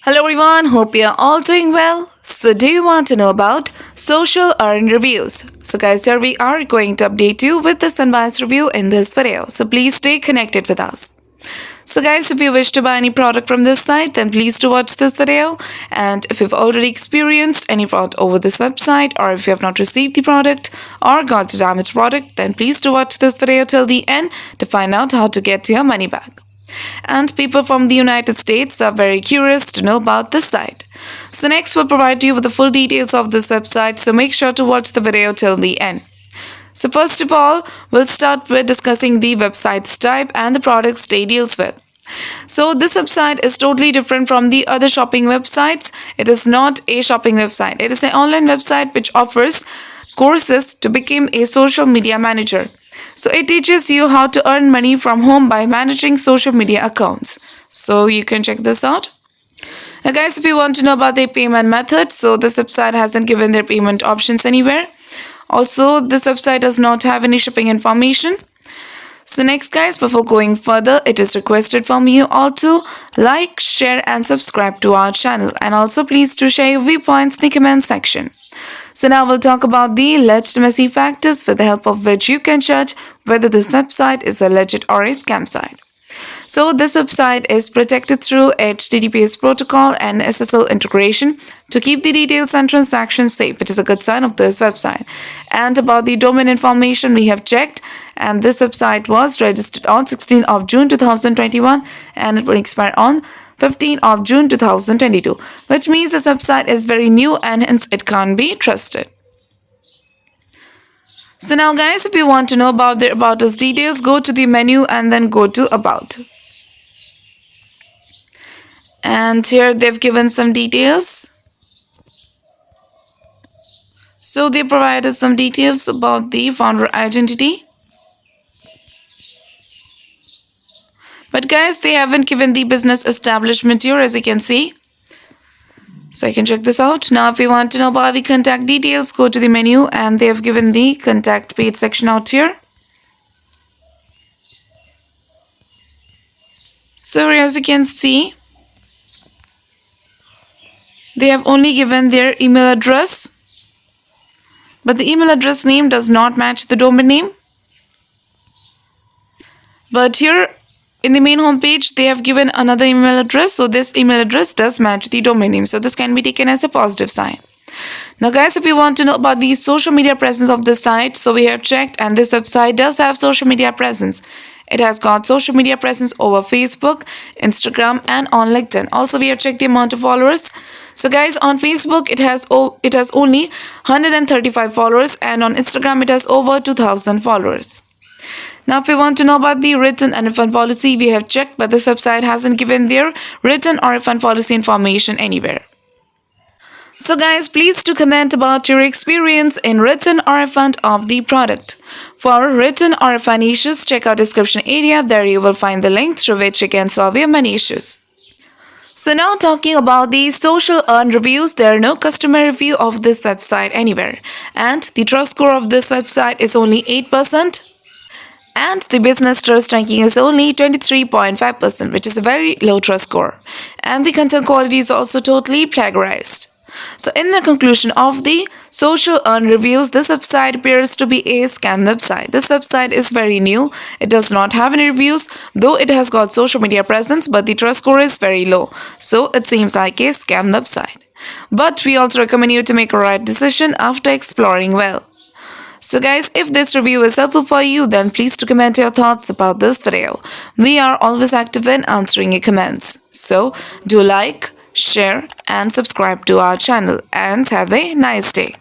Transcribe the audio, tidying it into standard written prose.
Hello everyone, hope you're all doing well. So do you want to know about social earn reviews? So guys, here we are going to update you with this unbiased review in this video. So please stay connected with us. So guys, if you wish to buy any product from this site, then please do watch this video. And if you've already experienced any fraud over this website, or if you have not received the product or got a damaged product, then please do watch this video till the end to find out how to get your money back. And people from the United States are very curious to know about this site. So next we'll provide you with the full details of this website, so make sure to watch the video till the end. So first of all, we'll start with discussing the website's type and the products they deals with. So this website is totally different from the other shopping websites. It is not a shopping website. It is an online website which offers courses to become a social media manager. So it teaches you how to earn money from home by managing social media accounts. So you can check this out. Now guys, if you want to know about their payment method, so this website hasn't given their payment options anywhere. Also, this website does not have any shipping information. So next guys, before going further, it is requested from you all to like, share and subscribe to our channel. And also please do share your viewpoints in the comment section. So now we'll talk about the legitimacy factors with the help of which you can judge whether this website is a legit or a scam site. So this website is protected through HTTPS protocol and SSL integration to keep the details and transactions safe, which is a good sign of this website. And about the domain information, we have checked, and this website was registered on 16th of June 2021 and it will expire on 15th of June 2022, which means this website is very new and hence it can't be trusted. So now guys, if you want to know about their About Us details, go to the menu and then go to About. And here they've given some details. So they provided some details about the founder identity. But guys, they haven't given the business establishment here, as you can see. So I can check this out. Now if you want to know about the contact details, go to the menu and they have given the contact page section out here. So as you can see, they have only given their email address, but the email address name does not match the domain name. But here in the main homepage, they have given another email address. So this email address does match the domain name. So this can be taken as a positive sign. Now guys, if you want to know about the social media presence of this site, so we have checked and this website does have social media presence. It has got social media presence over Facebook, Instagram and on LinkedIn. Also, we have checked the amount of followers. So guys, on Facebook, it has only 135 followers and on Instagram, it has over 2,000 followers. Now, if you want to know about the written and refund policy, we have checked, but this website hasn't given their written or refund policy information anywhere. So guys, please do comment about your experience in written or refund of the product. For written or refund issues, check out description area. There you will find the link through which you can solve your money issues. So now talking about the social earn reviews, there are no customer review of this website anywhere. And the trust score of this website is only 8%. And the business trust ranking is only 23.5%, which is a very low trust score. And the content quality is also totally plagiarized. So in the conclusion of the social earn reviews, this website appears to be a scam website. This website is very new. It does not have any reviews, though it has got social media presence, but the trust score is very low. So it seems like a scam website. But we also recommend you to make a right decision after exploring well. So guys, if this review is helpful for you, then please do comment your thoughts about this video. We are always active in answering your comments. So do like, share and subscribe to our channel and have a nice day.